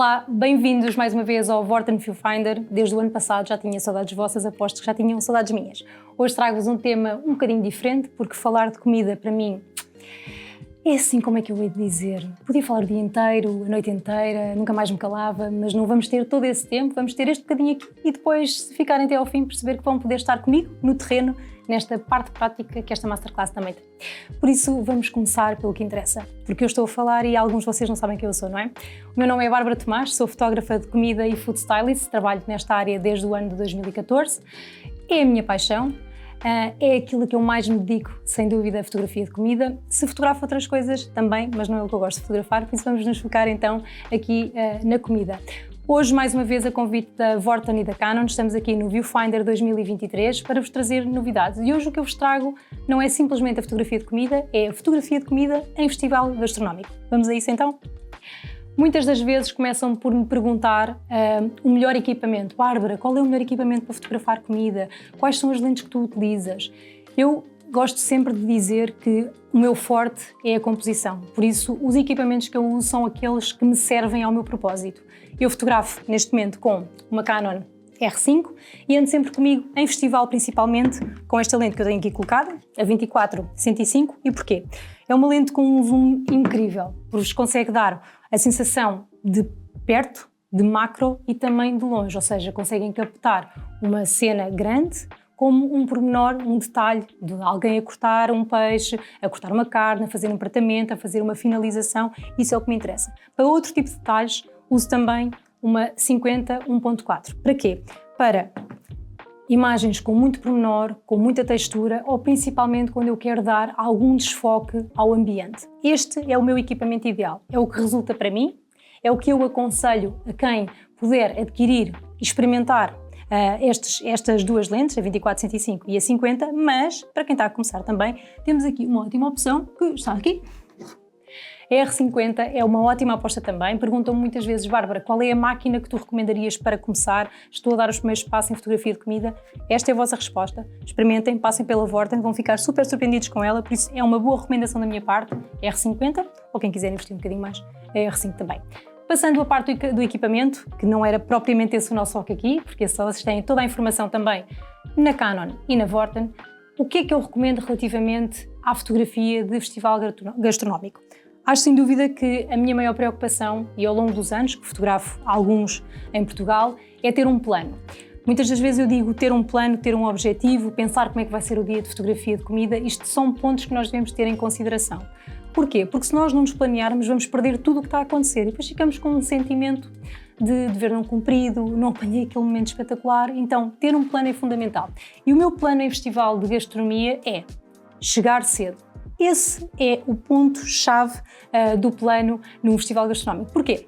Olá, bem-vindos mais uma vez ao Vorten Viewfinder. Desde o ano passado já tinha saudades vossas, aposto que já tinham saudades minhas. Hoje trago-vos um tema um bocadinho diferente, porque falar de comida para mim é assim, como é que eu hei de dizer? Podia falar o dia inteiro, a noite inteira, nunca mais me calava, mas não vamos ter todo esse tempo, vamos ter este bocadinho aqui e depois, se ficarem até ao fim, perceber que vão poder estar comigo no terreno, nesta parte prática que esta Masterclass também tem. Por isso, vamos começar pelo que interessa, porque eu estou a falar e alguns de vocês não sabem quem eu sou, não é? O meu nome é Bárbara Tomás, sou fotógrafa de comida e food stylist, trabalho nesta área desde o ano de 2014, é a minha paixão. É aquilo que eu mais me dedico, sem dúvida, a fotografia de comida. Se fotografo outras coisas também, mas não é o que eu gosto de fotografar, por isso vamos nos focar então aqui na comida. Hoje, mais uma vez, a convite da Vorten e da Canon, estamos aqui no Viewfinder 2023 para vos trazer novidades. E hoje o que eu vos trago não é simplesmente a fotografia de comida, é a fotografia de comida em festival gastronómico. Vamos a isso então? Muitas das vezes começam por me perguntar o melhor equipamento. Bárbara, qual é o melhor equipamento para fotografar comida? Quais são as lentes que tu utilizas? Eu gosto sempre de dizer que o meu forte é a composição. Por isso, os equipamentos que eu uso são aqueles que me servem ao meu propósito. Eu fotografo neste momento com uma Canon R5 e ando sempre comigo em festival, principalmente com esta lente que eu tenho aqui colocada, a 24-105. E porquê? É uma lente com um zoom incrível, porque consegue dar a sensação de perto, de macro e também de longe, ou seja, conseguem captar uma cena grande como um pormenor, um detalhe de alguém a cortar um peixe, a cortar uma carne, a fazer um pratamento, a fazer uma finalização, isso é o que me interessa. Para outro tipo de detalhes, uso também uma 50-1.4. Para quê? Para imagens com muito pormenor, com muita textura ou principalmente quando eu quero dar algum desfoque ao ambiente. Este é o meu equipamento ideal, é o que resulta para mim, é o que eu aconselho a quem puder adquirir e experimentar estas duas lentes, a 24-105 e a 50, mas para quem está a começar também, temos aqui uma ótima opção que está aqui. A R50 é uma ótima aposta também. Perguntam-me muitas vezes, Bárbara, qual é a máquina que tu recomendarias para começar? Estou a dar os primeiros passos em fotografia de comida. Esta é a vossa resposta. Experimentem, passem pela Vorten, vão ficar super surpreendidos com ela, por isso é uma boa recomendação da minha parte, a R50, ou quem quiser investir um bocadinho mais, a R5 também. Passando a parte do equipamento, que não era propriamente esse o nosso foco aqui, porque só vocês têm toda a informação também na Canon e na Vorten, o que é que eu recomendo relativamente à fotografia de festival gastronómico? Acho sem dúvida que a minha maior preocupação, e ao longo dos anos, que fotografo alguns em Portugal, é ter um plano. Muitas das vezes eu digo ter um plano, ter um objetivo, pensar como é que vai ser o dia de fotografia de comida, isto são pontos que nós devemos ter em consideração. Porquê? Porque se nós não nos planearmos, vamos perder tudo o que está a acontecer e depois ficamos com um sentimento de dever não cumprido, não apanhei aquele momento espetacular, então ter um plano é fundamental. E o meu plano em festival de gastronomia é chegar cedo. Esse é o ponto-chave do plano num festival gastronómico. Porquê?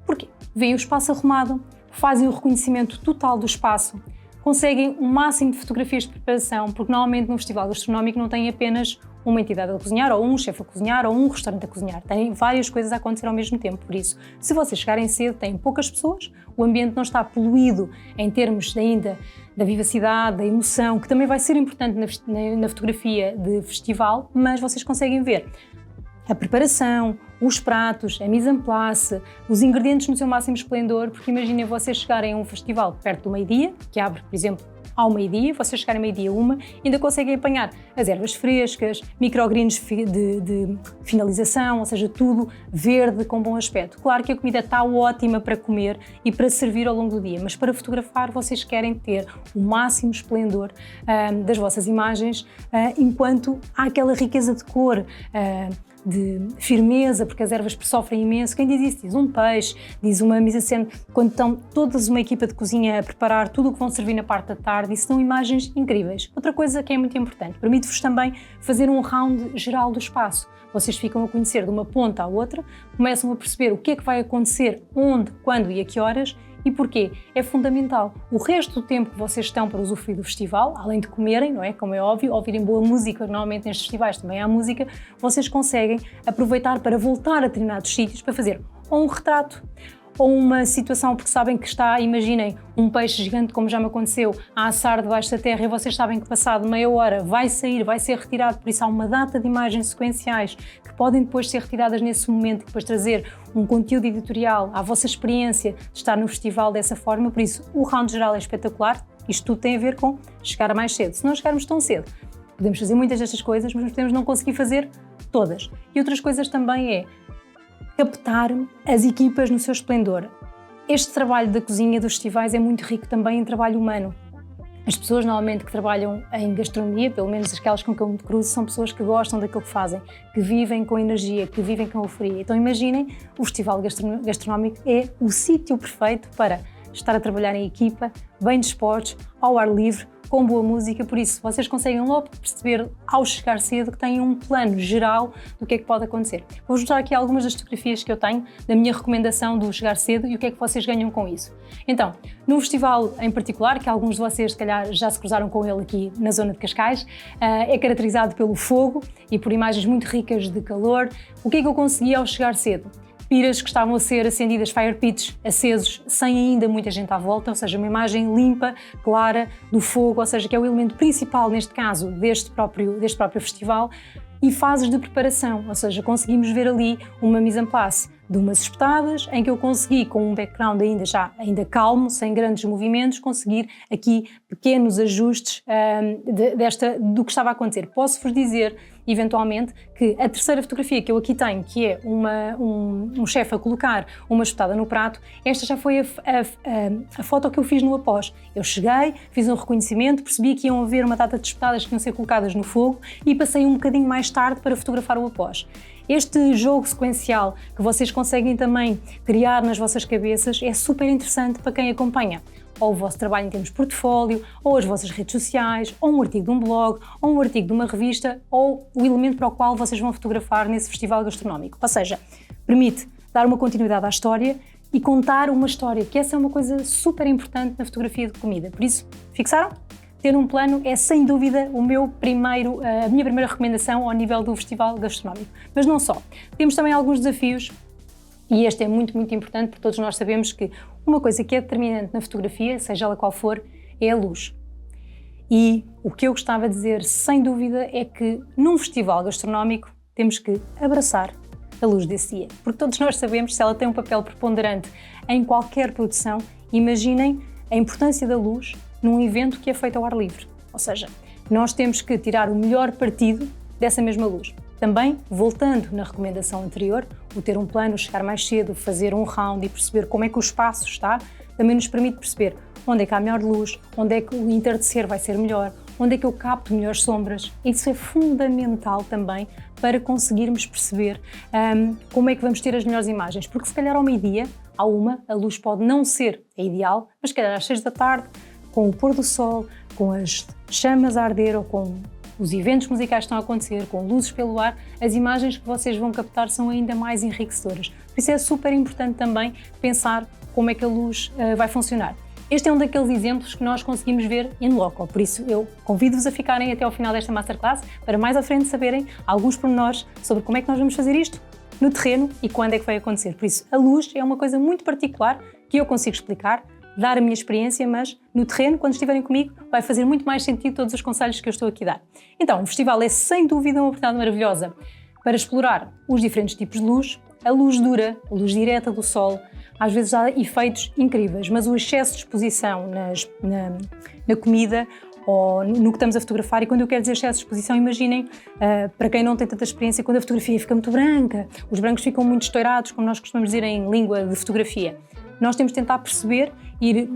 Porque veem o espaço arrumado, fazem o reconhecimento total do espaço, conseguem o máximo de fotografias de preparação, porque normalmente num festival gastronómico não tem apenas uma entidade a cozinhar, ou um chefe a cozinhar, ou um restaurante a cozinhar. Tem várias coisas a acontecer ao mesmo tempo. Por isso, se vocês chegarem cedo, têm poucas pessoas, o ambiente não está poluído em termos ainda da vivacidade, da emoção, que também vai ser importante na fotografia de festival, mas vocês conseguem ver a preparação, os pratos, a mise en place, os ingredientes no seu máximo esplendor, porque imaginem vocês chegarem a um festival perto do meio-dia, que abre, por exemplo, ao meio-dia, vocês chegarem ao meio-dia ainda conseguem apanhar as ervas frescas, microgreens de finalização, ou seja, tudo verde com bom aspecto. Claro que a comida está ótima para comer e para servir ao longo do dia, mas para fotografar vocês querem ter o máximo esplendor das vossas imagens, enquanto há aquela riqueza de cor, de firmeza, porque as ervas sofrem imenso. Quem diz isso? Diz um peixe, diz uma mise-en-scène, quando estão todas uma equipa de cozinha a preparar tudo o que vão servir na parte da tarde, e são imagens incríveis. Outra coisa que é muito importante, permite-vos também fazer um round geral do espaço. Vocês ficam a conhecer de uma ponta à outra, começam a perceber o que é que vai acontecer, onde, quando e a que horas, e porquê? É fundamental. O resto do tempo que vocês estão para usufruir do festival, além de comerem, não é? Como é óbvio, ouvirem boa música, normalmente nestes festivais também há música, vocês conseguem aproveitar para voltar a determinados sítios para fazer ou um retrato, ou uma situação porque sabem que está, imaginem, um peixe gigante, como já me aconteceu, a assar debaixo da terra e vocês sabem que passado meia hora vai sair, vai ser retirado, por isso há uma data de imagens sequenciais que podem depois ser retiradas nesse momento e depois trazer um conteúdo editorial à vossa experiência de estar no festival dessa forma, por isso o round geral é espetacular. Isto tudo tem a ver com chegar mais cedo. Se não chegarmos tão cedo, podemos fazer muitas destas coisas, mas podemos não conseguir fazer todas. E outras coisas também é captar as equipas no seu esplendor. Este trabalho da cozinha dos festivais é muito rico também em trabalho humano. As pessoas normalmente que trabalham em gastronomia, pelo menos aquelas com quem eu me cruzo, são pessoas que gostam daquilo que fazem, que vivem com energia, que vivem com euforia. Então imaginem, o Festival Gastronómico é o sítio perfeito para estar a trabalhar em equipa, bem dispostos, ao ar livre, com boa música, por isso vocês conseguem logo perceber ao chegar cedo que têm um plano geral do que é que pode acontecer. Vou mostrar aqui algumas das fotografias que eu tenho da minha recomendação do chegar cedo e o que é que vocês ganham com isso. Então, num festival em particular, que alguns de vocês se calhar já se cruzaram com ele aqui na zona de Cascais, é caracterizado pelo fogo e por imagens muito ricas de calor. O que é que eu consegui ao chegar cedo? Piras que estavam a ser acendidas, fire pits acesos, sem ainda muita gente à volta, ou seja, uma imagem limpa, clara, do fogo, ou seja, que é o elemento principal, neste caso, deste próprio festival, e fases de preparação, ou seja, conseguimos ver ali uma mise en place de umas espetadas, em que eu consegui, com um background ainda calmo, sem grandes movimentos, conseguir aqui pequenos ajustes do que estava a acontecer. Posso-vos dizer, eventualmente, que a terceira fotografia que eu aqui tenho, que é um chefe a colocar uma espetada no prato, esta já foi a foto que eu fiz no após. Eu cheguei, fiz um reconhecimento, percebi que iam haver uma data de espetadas que iam ser colocadas no fogo e passei um bocadinho mais tarde para fotografar o após. Este jogo sequencial que vocês conseguem também criar nas vossas cabeças é super interessante para quem acompanha ou o vosso trabalho em termos de portfólio, ou as vossas redes sociais, ou um artigo de um blog, ou um artigo de uma revista, ou o elemento para o qual vocês vão fotografar nesse festival gastronómico. Ou seja, permite dar uma continuidade à história e contar uma história, que essa é uma coisa super importante na fotografia de comida. Por isso, fixaram? Ter um plano é sem dúvida a minha primeira recomendação ao nível do festival gastronómico. Mas não só. Temos também alguns desafios e este é muito, muito importante porque todos nós sabemos que uma coisa que é determinante na fotografia, seja ela qual for, é a luz. E o que eu gostava de dizer, sem dúvida, é que num festival gastronómico temos que abraçar a luz desse dia. Porque todos nós sabemos que se ela tem um papel preponderante em qualquer produção, imaginem a importância da luz num evento que é feito ao ar livre. Ou seja, nós temos que tirar o melhor partido dessa mesma luz. Também, voltando na recomendação anterior, o ter um plano, chegar mais cedo, fazer um round e perceber como é que o espaço está, também nos permite perceber onde é que há melhor luz, onde é que o entardecer vai ser melhor, onde é que eu capto melhores sombras. Isso é fundamental também para conseguirmos perceber como é que vamos ter as melhores imagens, porque se calhar ao meio-dia, a luz pode não ser a ideal, mas se calhar às 6 da tarde, com o pôr do sol, com as chamas a arder ou com os eventos musicais que estão a acontecer, com luzes pelo ar, as imagens que vocês vão captar são ainda mais enriquecedoras. Por isso é super importante também pensar como é que a luz vai funcionar. Este é um daqueles exemplos que nós conseguimos ver in loco, por isso eu convido-vos a ficarem até ao final desta masterclass para mais à frente saberem alguns pormenores sobre como é que nós vamos fazer isto no terreno e quando é que vai acontecer. Por isso, a luz é uma coisa muito particular que eu consigo explicar, dar a minha experiência, mas no terreno, quando estiverem comigo, vai fazer muito mais sentido todos os conselhos que eu estou aqui a dar. Então, o festival é sem dúvida uma oportunidade maravilhosa para explorar os diferentes tipos de luz, a luz dura, a luz direta do sol, às vezes há efeitos incríveis, mas o excesso de exposição na comida ou no que estamos a fotografar, e quando eu quero dizer excesso de exposição, imaginem, para quem não tem tanta experiência, quando a fotografia fica muito branca, os brancos ficam muito estourados, como nós costumamos dizer em língua de fotografia. Nós temos de tentar perceber, ir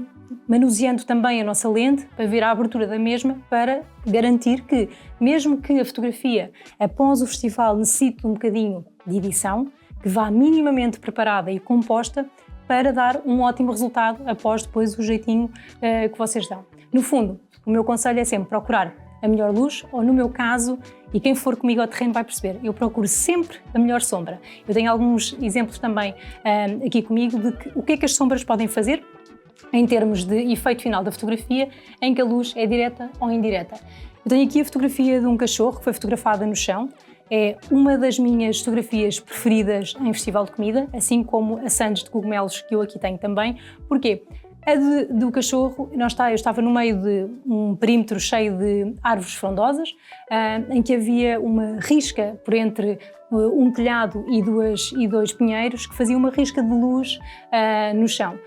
manuseando também a nossa lente para ver a abertura da mesma, para garantir que, mesmo que a fotografia após o festival necessite um bocadinho de edição, que vá minimamente preparada e composta para dar um ótimo resultado após depois o jeitinho que vocês dão. No fundo, o meu conselho é sempre procurar a melhor luz, ou no meu caso, e quem for comigo ao terreno vai perceber, eu procuro sempre a melhor sombra. Eu tenho alguns exemplos também aqui comigo de o que é que as sombras podem fazer em termos de efeito final da fotografia, em que a luz é direta ou indireta. Eu tenho aqui a fotografia de um cachorro que foi fotografada no chão é uma das minhas fotografias preferidas em festival de comida, assim como a sandes de cogumelos que eu aqui tenho também. Porquê? A do cachorro, eu estava no meio de um perímetro cheio de árvores frondosas, em que havia uma risca por entre um telhado e dois pinheiros que fazia uma risca de luz no chão.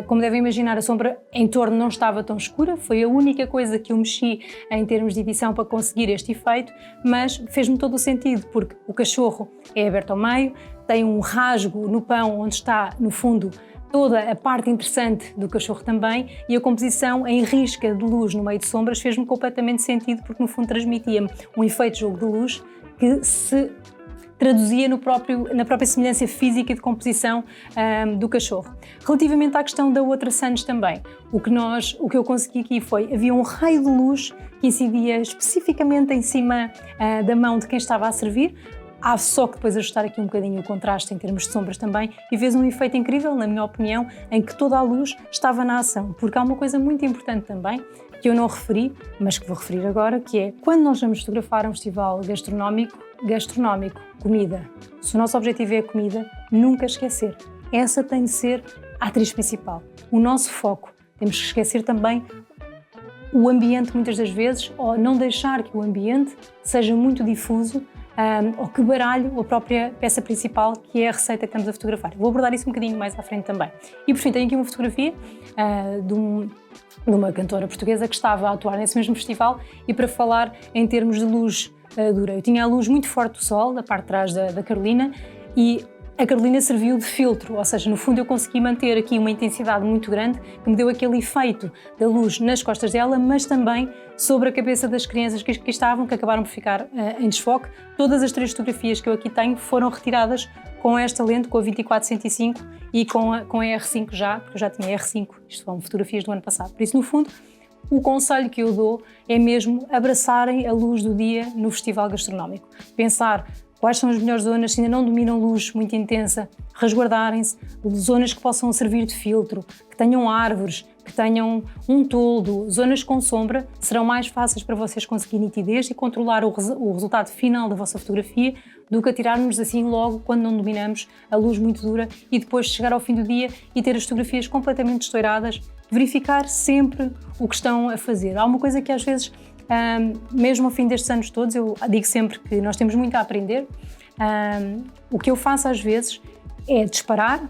Como devem imaginar, a sombra em torno não estava tão escura, foi a única coisa que eu mexi em termos de edição para conseguir este efeito, mas fez-me todo o sentido, porque o cachorro é aberto ao meio, tem um rasgo no pão onde está, no fundo, toda a parte interessante do cachorro também, e a composição em risca de luz no meio de sombras fez-me completamente sentido, porque no fundo transmitia-me um efeito de jogo de luz que se traduzia na própria semelhança física e de composição do cachorro. Relativamente à questão da outra sandes também, o que eu consegui aqui foi, havia um raio de luz que incidia especificamente em cima da mão de quem estava a servir. Há só que depois ajustar aqui um bocadinho o contraste em termos de sombras também, e fez um efeito incrível, na minha opinião, em que toda a luz estava na ação. Porque há uma coisa muito importante também, que eu não referi, mas que vou referir agora, que é quando nós vamos fotografar um festival gastronómico, comida. Se o nosso objetivo é a comida, nunca esquecer. Essa tem de ser a atriz principal. O nosso foco. Temos que esquecer também o ambiente muitas das vezes, ou não deixar que o ambiente seja muito difuso, ou que baralhe a própria peça principal, que é a receita que estamos a fotografar. Vou abordar isso um bocadinho mais à frente também. E por fim, tenho aqui uma fotografia de uma cantora portuguesa que estava a atuar nesse mesmo festival, e para falar em termos de luz dura. Eu tinha a luz muito forte do sol, da parte de trás da Carolina, e a Carolina serviu de filtro, ou seja, no fundo eu consegui manter aqui uma intensidade muito grande que me deu aquele efeito da luz nas costas dela, mas também sobre a cabeça das crianças que aqui estavam, que acabaram por ficar em desfoque. Todas as 3 fotografias que eu aqui tenho foram retiradas com esta lente, com a 24-105 e com a R5 já, porque eu já tinha R5, isto foram fotografias do ano passado. Por isso, no fundo, o conselho que eu dou é mesmo abraçarem a luz do dia no festival gastronómico. Pensar quais são as melhores zonas, se ainda não dominam luz muito intensa, resguardarem-se, zonas que possam servir de filtro, que tenham árvores, que tenham um toldo, zonas com sombra, serão mais fáceis para vocês conseguirem nitidez e controlar o resultado final da vossa fotografia do que atirarmos assim logo quando não dominamos a luz muito dura e depois chegar ao fim do dia e ter as fotografias completamente estouradas. Verificar sempre o que estão a fazer. Há uma coisa que às vezes, mesmo ao fim destes anos todos, eu digo sempre que nós temos muito a aprender. O que eu faço às vezes é disparar,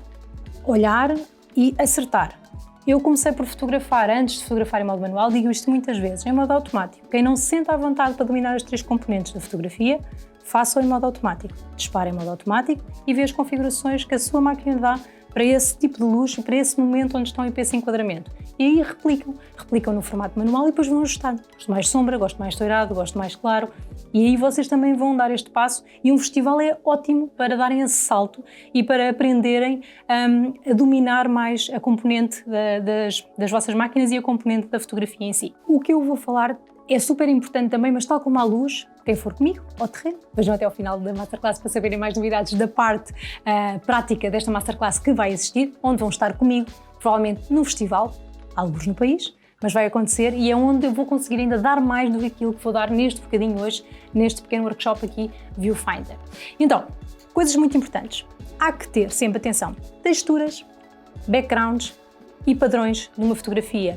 olhar e acertar. Eu comecei por fotografar, antes de fotografar em modo manual, digo isto muitas vezes, em modo automático. Quem não se sente à vontade para dominar as 3 componentes da fotografia, faça-o em modo automático. Dispare em modo automático e vê as configurações que a sua máquina dá para esse tipo de luz e para esse momento onde estão em esse enquadramento. E aí replicam no formato manual e depois vão ajustando. Gosto mais sombra, gosto mais estourado, gosto mais claro. E aí vocês também vão dar este passo, e um festival é ótimo para darem esse salto e para aprenderem a dominar mais a componente das vossas máquinas e a componente da fotografia em si. O que eu vou falar é super importante também, mas tal como a luz, quem for comigo ao terreno, vejam até ao final da Masterclass para saberem mais novidades da parte prática desta Masterclass que vai existir, onde vão estar comigo, provavelmente no festival, alguns no país, mas vai acontecer, e é onde eu vou conseguir ainda dar mais do que aquilo que vou dar neste bocadinho hoje, neste pequeno workshop aqui, Viewfinder. Então, coisas muito importantes. Há que ter sempre atenção: texturas, backgrounds e padrões de uma fotografia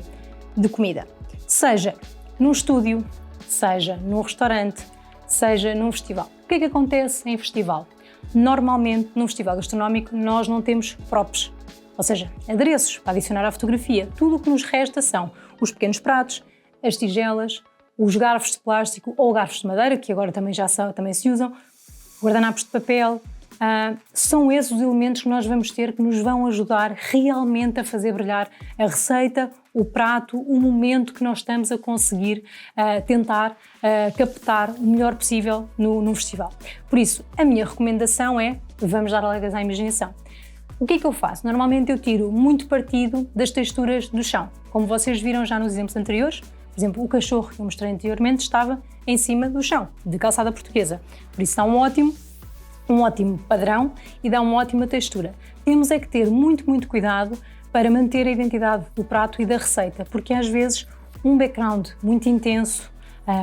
de comida. Seja num estúdio, seja num restaurante, seja num festival. O que é que acontece em festival? Normalmente, num festival gastronómico, nós não temos props, ou seja, adereços para adicionar à fotografia. Tudo o que nos resta são os pequenos pratos, as tigelas, os garfos de plástico ou garfos de madeira, que agora também também se usam, guardanapos de papel. São esses os elementos que nós vamos ter que nos vão ajudar realmente a fazer brilhar a receita, o prato, o momento que nós estamos a conseguir tentar captar o melhor possível num festival. Por isso, a minha recomendação é: vamos dar alas à imaginação. O que é que eu faço? Normalmente eu tiro muito partido das texturas do chão. Como vocês viram já nos exemplos anteriores, por exemplo, o cachorro que eu mostrei anteriormente estava em cima do chão, de calçada portuguesa. Por isso dá um ótimo padrão e dá uma ótima textura. Temos é que ter muito cuidado para manter a identidade do prato e da receita, porque às vezes um background muito intenso,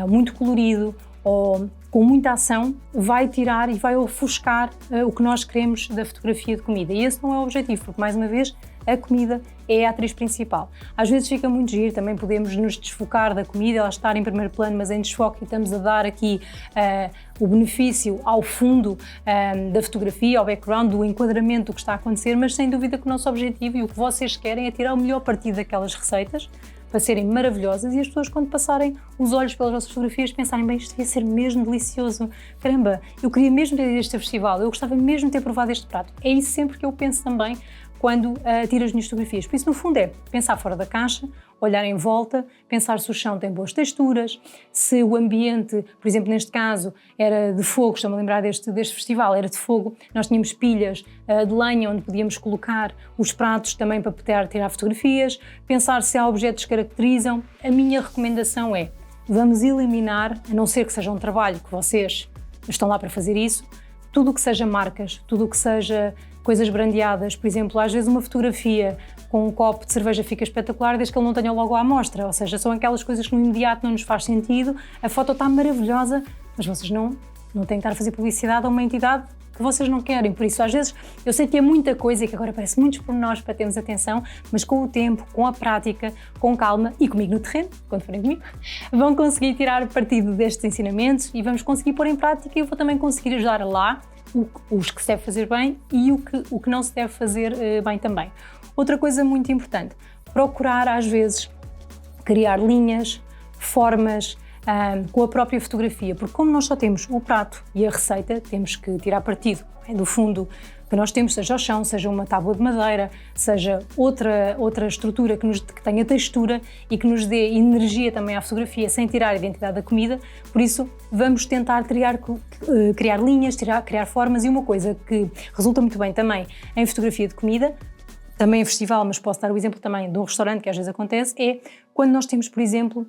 muito colorido ou com muita ação, vai tirar e vai ofuscar o que nós queremos da fotografia de comida. E esse não é o objetivo, porque, mais uma vez, a comida é a atriz principal. Às vezes fica muito giro, também podemos nos desfocar da comida, ela estar em primeiro plano, mas em desfoque, e estamos a dar aqui o benefício ao fundo da fotografia, ao background, do enquadramento do que está a acontecer, mas sem dúvida que o nosso objetivo e o que vocês querem é tirar o melhor partido daquelas receitas, para serem maravilhosas, e as pessoas, quando passarem os olhos pelas vossas fotografias, pensarem: bem, isto devia ser mesmo delicioso, caramba, eu queria mesmo ter ido a este festival, eu gostava mesmo de ter provado este prato. É isso sempre que eu penso também quando tiro as minhas fotografias. Por isso, no fundo, é pensar fora da caixa, olhar em volta, pensar se o chão tem boas texturas, se o ambiente, por exemplo, neste caso, era de fogo, estou-me a lembrar deste festival, era de fogo, nós tínhamos pilhas de lenha onde podíamos colocar os pratos também para poder tirar fotografias, pensar se há objetos que caracterizam. A minha recomendação é: vamos eliminar, a não ser que seja um trabalho que vocês estão lá para fazer isso, tudo o que seja marcas, tudo o que seja coisas brandeadas. Por exemplo, às vezes uma fotografia com um copo de cerveja fica espetacular desde que ele não tenha logo à mostra, ou seja, são aquelas coisas que no imediato não nos faz sentido, a foto está maravilhosa, mas vocês não têm que estar a fazer publicidade a uma entidade que vocês não querem. Por isso, às vezes, eu sei que é muita coisa e que agora parece muitos pormenores para termos atenção, mas com o tempo, com a prática, com calma e comigo no terreno, quando forem comigo, vão conseguir tirar partido destes ensinamentos e vamos conseguir pôr em prática, e eu vou também conseguir ajudar lá os que se deve fazer bem e o que não se deve fazer bem também. Outra coisa muito importante: procurar às vezes criar linhas, formas com a própria fotografia, porque como nós só temos o prato e a receita, temos que tirar partido do fundo que nós temos, seja o chão, seja uma tábua de madeira, seja outra estrutura que tenha textura e que nos dê energia também à fotografia, sem tirar a identidade da comida. Por isso, vamos tentar criar linhas, criar formas. E uma coisa que resulta muito bem também em fotografia de comida, também em festival, mas posso dar o exemplo também de um restaurante que às vezes acontece, é quando nós temos, por exemplo,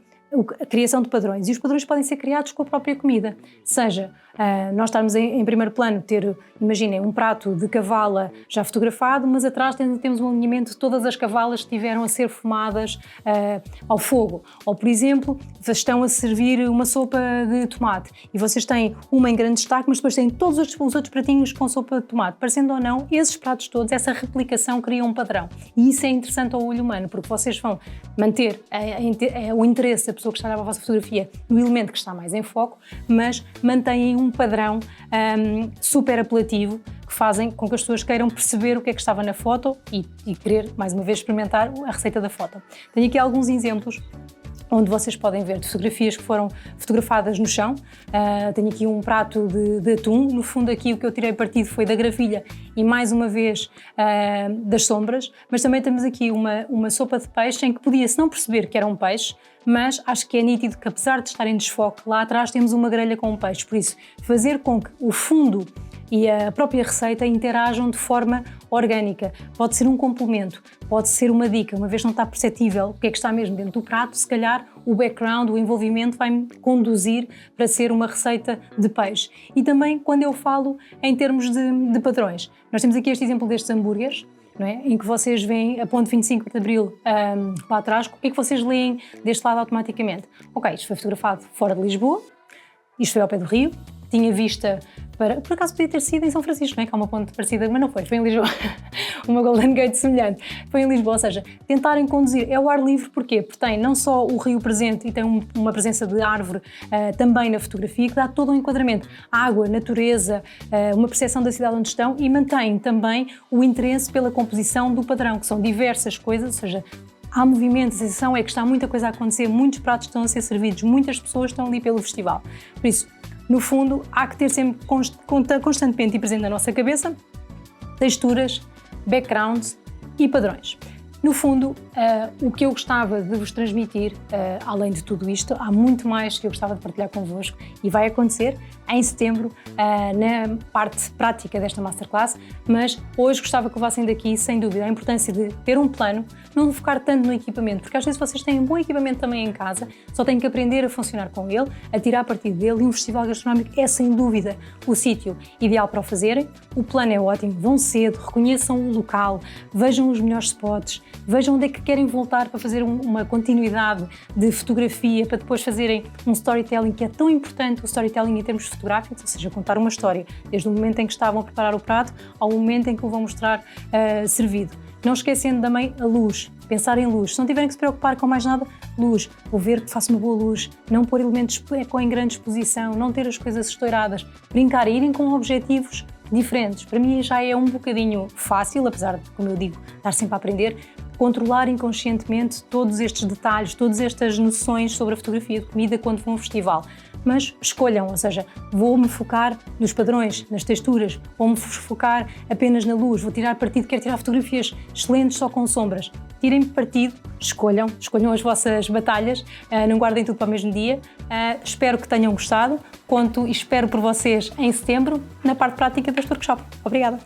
a criação de padrões, e os padrões podem ser criados com a própria comida, seja nós estarmos em primeiro plano, imaginem, um prato de cavala já fotografado, mas atrás temos um alinhamento de todas as cavalas que tiveram a ser fumadas ao fogo, ou por exemplo, estão a servir uma sopa de tomate e vocês têm uma em grande destaque, mas depois têm todos os outros pratinhos com sopa de tomate. Parecendo ou não, esses pratos todos, essa replicação cria um padrão, e isso é interessante ao olho humano, porque vocês vão manter o interesse da pessoa que está a olhar para a vossa fotografia no elemento que está mais em foco, mas mantêm um padrão super apelativo, que fazem com que as pessoas queiram perceber o que é que estava na foto e querer, mais uma vez, experimentar a receita da foto. Tenho aqui alguns exemplos onde vocês podem ver de fotografias que foram fotografadas no chão. Tenho aqui um prato de atum. No fundo, aqui o que eu tirei partido foi da gravilha e, mais uma vez, das sombras. Mas também temos aqui uma sopa de peixe em que podia-se não perceber que era um peixe, mas acho que é nítido que, apesar de estar em desfoque, lá atrás temos uma grelha com um peixe. Por isso, fazer com que o fundo e a própria receita interajam de forma orgânica. Pode ser um complemento, pode ser uma dica, uma vez não está perceptível o que é que está mesmo dentro do prato, se calhar o background, o envolvimento vai-me conduzir para ser uma receita de peixe. E também quando eu falo em termos de padrões, nós temos aqui este exemplo destes hambúrgueres, não é? Em que vocês veem a ponte 25 de Abril lá atrás. O que é que vocês leem deste lado automaticamente? Ok, isto foi fotografado fora de Lisboa, isto foi ao pé do Rio, tinha vista para... Por acaso podia ter sido em São Francisco, não é? Que há uma ponte parecida, mas não foi em Lisboa. Uma Golden Gate semelhante. Foi em Lisboa, ou seja, tentarem conduzir. É o ar livre, porquê? Porque tem não só o rio presente e tem uma presença de árvore também na fotografia, que dá todo um enquadramento. Água, natureza, uma percepção da cidade onde estão, e mantém também o interesse pela composição do padrão, que são diversas coisas, ou seja, há movimento, a sensação é que está muita coisa a acontecer, muitos pratos estão a ser servidos, muitas pessoas estão ali pelo festival. Por isso, no fundo, há que ter sempre constantemente e presente na nossa cabeça texturas, backgrounds e padrões. No fundo, o que eu gostava de vos transmitir, além de tudo isto, há muito mais que eu gostava de partilhar convosco e vai acontecer em setembro, na parte prática desta Masterclass, mas hoje gostava que levassem daqui, sem dúvida, a importância de ter um plano, não focar tanto no equipamento, porque às vezes vocês têm um bom equipamento também em casa, só têm que aprender a funcionar com ele, a tirar partido dele, e um festival gastronómico é, sem dúvida, o sítio ideal para o fazerem. O plano é ótimo, vão cedo, reconheçam o local, vejam os melhores spots, vejam onde é que querem voltar para fazer uma continuidade de fotografia, para depois fazerem um storytelling que é tão importante, o storytelling em termos fotográficos, ou seja, contar uma história, desde o momento em que estavam a preparar o prato ao momento em que o vão mostrar servido. Não esquecendo também a luz, pensar em luz. Se não tiverem que se preocupar com mais nada, luz. Vou ver que faço uma boa luz, não pôr elementos em grande exposição, não ter as coisas estouradas, brincar, irem com objetivos diferentes. Para mim já é um bocadinho fácil, apesar de, como eu digo, estar sempre a aprender, controlar inconscientemente todos estes detalhes, todas estas noções sobre a fotografia de comida quando vou a um festival. Mas escolham, ou seja, vou-me focar nos padrões, nas texturas, vou-me focar apenas na luz, vou tirar partido, quero tirar fotografias excelentes só com sombras. Tirem partido, escolham as vossas batalhas, não guardem tudo para o mesmo dia. Espero que tenham gostado, conto e espero por vocês em setembro, na parte prática deste workshop. Obrigada!